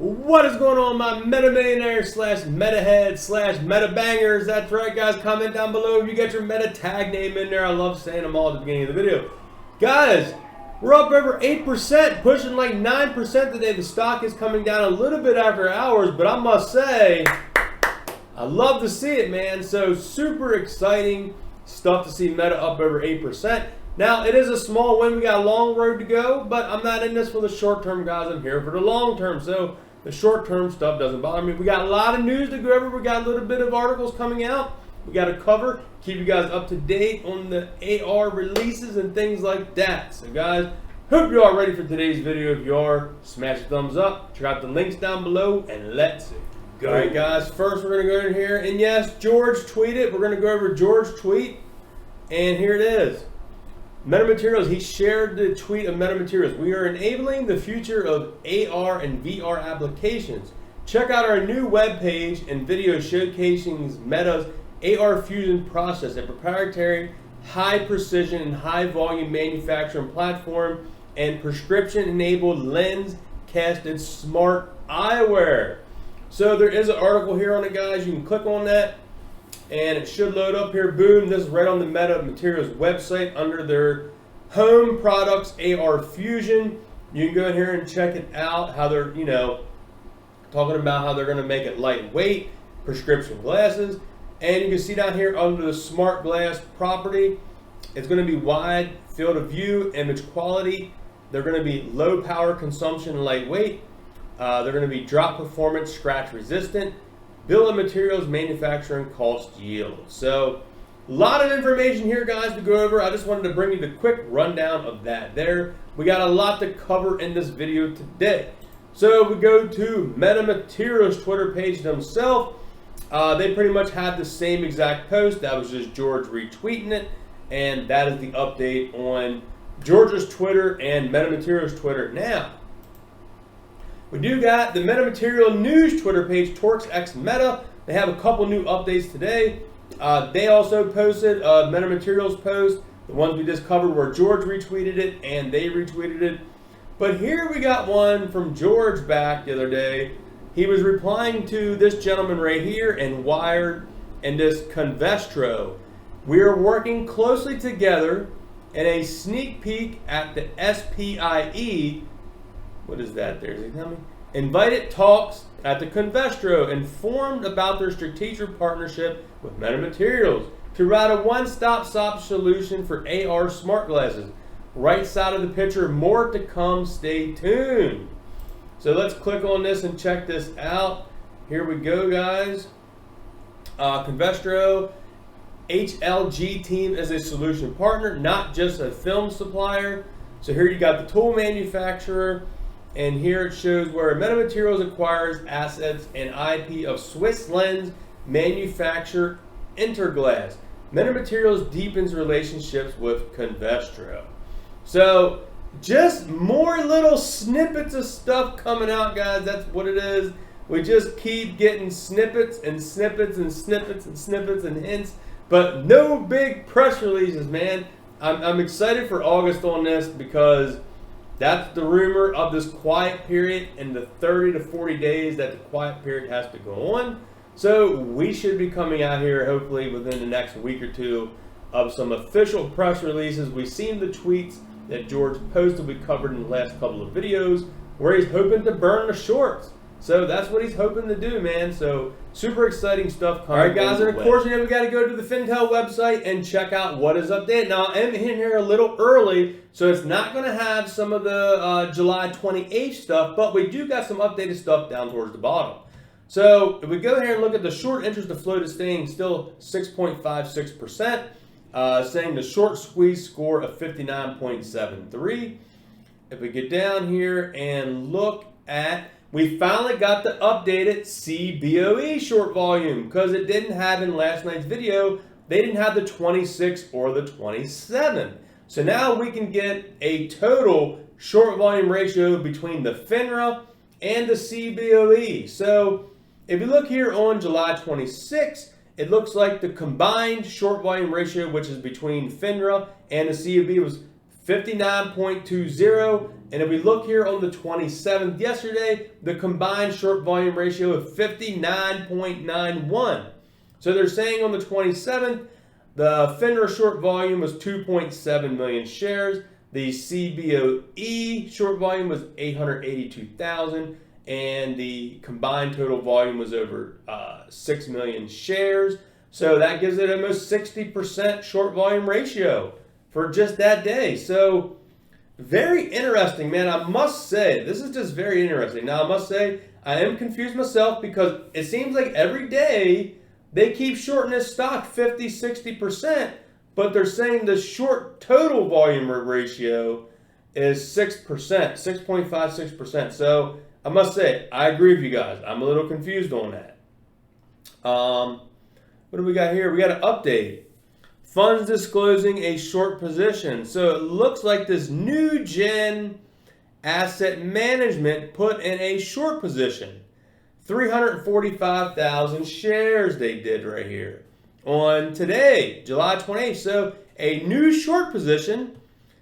What is going on, my meta millionaires slash meta heads slash meta bangers? That's right, guys. Comment down below if you got your meta tag name in there. I love saying them all at the beginning of the video. Guys, we're up over 8%, pushing like 9% today. The stock is coming down a little bit after hours, but I must say, I love to see it, man. So super exciting stuff to see meta up over 8%. Now, it is a small win. We got a long road to go, but I'm not in this for the short term, guys. I'm here for the long term. So the short term stuff doesn't bother me. We got a lot of news to go over. We got a little bit of articles coming out. We got to cover, keep you guys up to date on the AR releases and things like that. So guys, hope you are ready for today's video. If you are, smash a thumbs up. Check out the links down below and let's go. All right, guys, first we're going to go in here. And yes, George tweeted. We're going to go over George's tweet. And here it is. MetaMaterials, he shared the tweet of MetaMaterials. We are enabling the future of AR and VR applications. Check out our new webpage and video showcasing Meta's AR Fusion process, a proprietary, high precision and high volume manufacturing platform and prescription-enabled lens-casted smart eyewear. So there is an article here on it, guys. You can click on that. And it should load up here. Boom. This is right on the MetaMaterials website under their home products, AR Fusion. You can go in here and check it out, how they're, talking about how they're going to make it lightweight, prescription glasses. And you can see down here under the smart glass property, it's going to be wide field of view, image quality. They're going to be low power consumption and lightweight. They're going to be drop performance, scratch resistant. Bill of materials, manufacturing, cost, yield. So, a lot of information here, guys, to go over. I just wanted to bring you the quick rundown of that there. We got a lot to cover in this video today. So, we go to MetaMaterials Twitter page themselves. They pretty much had the same exact post. That was just George retweeting it. And that is the update on George's Twitter and MetaMaterials Twitter. Now, we do got the MetaMaterial News Twitter page, Torx X Meta. They have a couple new updates today. They also posted a MetaMaterials post, the ones we just covered where George retweeted it and they retweeted it. But here we got one from George back the other day. He was replying to this gentleman right here in Wired and this Convestro. We are working closely together in a sneak peek at the SPIE. What is that there? Does he tell me? Invited talks at the Convestro, informed about their strategic partnership with MetaMaterials to provide a one-stop shop solution for AR smart glasses. Right side of the picture, more to come, stay tuned. So let's click on this and check this out. Here we go, guys. Convestro, HLG team is a solution partner, not just a film supplier. So here you got the tool manufacturer. And here it shows where MetaMaterials acquires assets and IP of Swiss lens manufacturer Interglass. MetaMaterials deepens relationships with Convestro. So just more little snippets of stuff coming out, guys. That's what it is. We just keep getting snippets and snippets and snippets and snippets and hints, but no big press releases, man. I'm excited for August on this because that's the rumor of this quiet period in the 30 to 40 days that the quiet period has to go on. So we should be coming out here hopefully within the next week or two of some official press releases. We've seen the tweets that George posted, we covered in the last couple of videos, where he's hoping to burn the shorts. So that's what he's hoping to do, man. So super exciting stuff coming. All right, guys, and of course, we got to go to the Fintel website and check out what is updated. Now, I'm in here a little early, so it's not going to have some of the July 28th stuff, but we do got some updated stuff down towards the bottom. So if we go here and look at the short interest to float is staying still 6.56%, saying the short squeeze score of 59.73. If we get down here and look at, we finally got the updated CBOE short volume because it didn't have in last night's video. They didn't have the 26 or the 27. So now we can get a total short volume ratio between the FINRA and the CBOE. So if you look here on July 26, it looks like the combined short volume ratio, which is between FINRA and the CBOE, was 59.20. And if we look here on the 27th, yesterday, the combined short volume ratio of 59.91. So they're saying on the 27th, the FINRA short volume was 2.7 million shares. The CBOE short volume was 882,000. And the combined total volume was over 6 million shares. So that gives it almost 60% short volume ratio for just that day. So very interesting, man. I must say, this is just very interesting. Now, I must say, I am confused myself because it seems like every day they keep shorting this stock 50, 60%, but they're saying the short total volume ratio is 6%, 6.56%. So I must say, I agree with you guys. I'm a little confused on that. What do we got here? We got an update. Funds disclosing a short position. So it looks like this new gen asset management put in a short position. 345,000 shares they did right here on today, July 28th. So a new short position.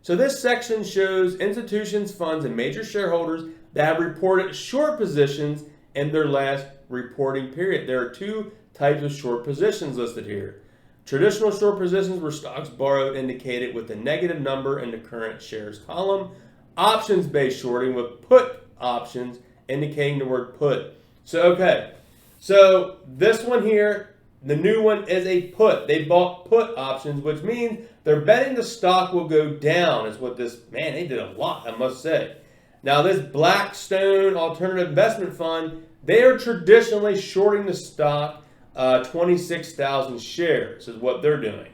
So this section shows institutions, funds, and major shareholders that have reported short positions in their last reporting period. There are two types of short positions listed here. Traditional short positions were stocks borrowed indicated with a negative number in the current shares column. Options-based shorting with put options indicating the word put. So, okay. So this one here, the new one is a put. They bought put options, which means they're betting the stock will go down is what this, man, they did a lot, I must say. Now this Blackstone Alternative Investment Fund, they are traditionally shorting the stock 26,000 shares is what they're doing.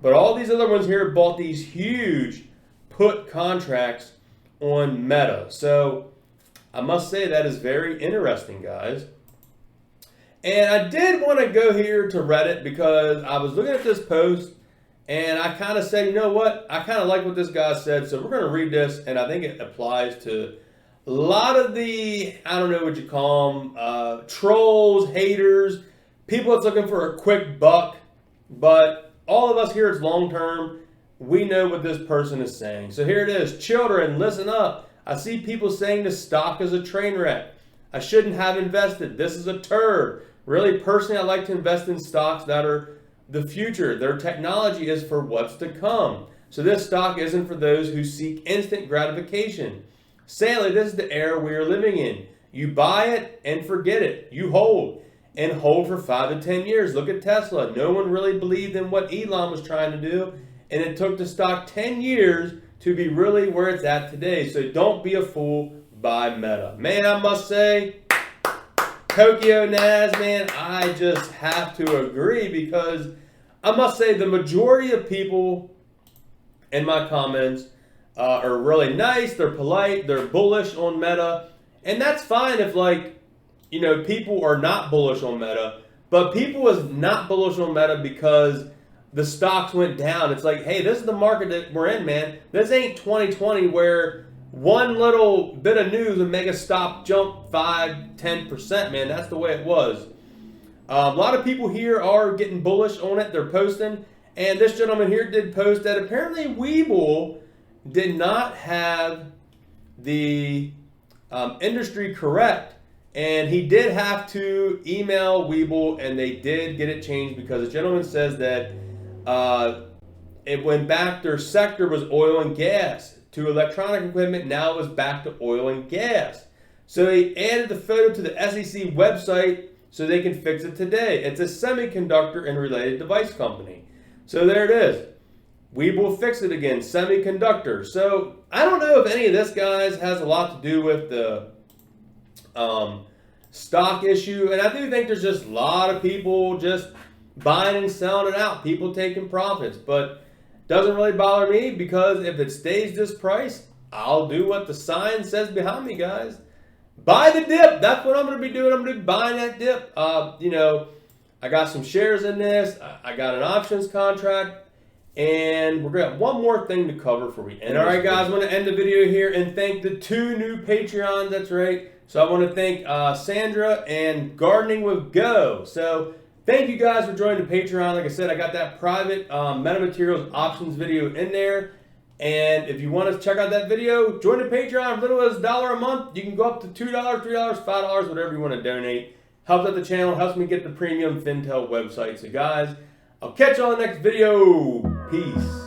But all these other ones here bought these huge put contracts on Meta. So I must say that is very interesting, guys. And I did want to go here to Reddit because I was looking at this post and I kind of said, you know what? I kind of like what this guy said. So we're going to read this, and I think it applies to a lot of the, I don't know what you call them, trolls, haters, people that's looking for a quick buck. But all of us here, it's long term. We know what this person is saying. So here it is. Children, listen up. I see people saying the stock is a train wreck. I shouldn't have invested. This is a turd. Really, personally, I like to invest in stocks that are the future. Their technology is for what's to come. So this stock isn't for those who seek instant gratification. Sadly, this is the era we are living in. You buy it and forget it. You hold and hold for 5 to 10 years. Look at Tesla. No one really believed in what Elon was trying to do, and it took the stock 10 years to be really where it's at today. So don't be a fool, buy Meta. Man, I must say, Tokyo Naz, man, I just have to agree because I must say the majority of people in my comments are really nice, they're polite, they're bullish on Meta, and that's fine if, like, you know, people are not bullish on Meta, but people was not bullish on Meta because the stocks went down. It's like, hey, this is the market that we're in, man. This ain't 2020 where one little bit of news would make a stock jump 5-10%, man. That's the way it was. A lot of people here are getting bullish on it. They're posting. And this gentleman here did post that apparently Webull did not have the industry correct. And he did have to email Webull, and they did get it changed because the gentleman says that it went back, their sector was oil and gas to electronic equipment. Now it was back to oil and gas. So they added the photo to the SEC website so they can fix it today. It's a semiconductor and related device company. So there it is. Webull fix it again, semiconductor. So I don't know if any of this, guys, has a lot to do with the stock issue. And I do think there's just a lot of people just buying and selling it out, people taking profits. But doesn't really bother me because if it stays this price, I'll do what the sign says behind me, guys. Buy the dip. That's what I'm going to be doing. I'm going to be buying that dip. You know, I got some shares in this. I got an options contract. And we're going to have one more thing to cover before we end. All right, guys, I want to end the video here and thank the 2 new Patreons. That's right. So I want to thank Sandra and Gardening with Go. So thank you guys for joining the Patreon. Like I said, I got that private metamaterials options video in there. And if you want to check out that video, join the Patreon. As little as $1 a month. You can go up to $2, $3, $5, whatever you want to donate. Helps out the channel, helps me get the premium Fintel website. So guys, I'll catch you on the next video. Peace.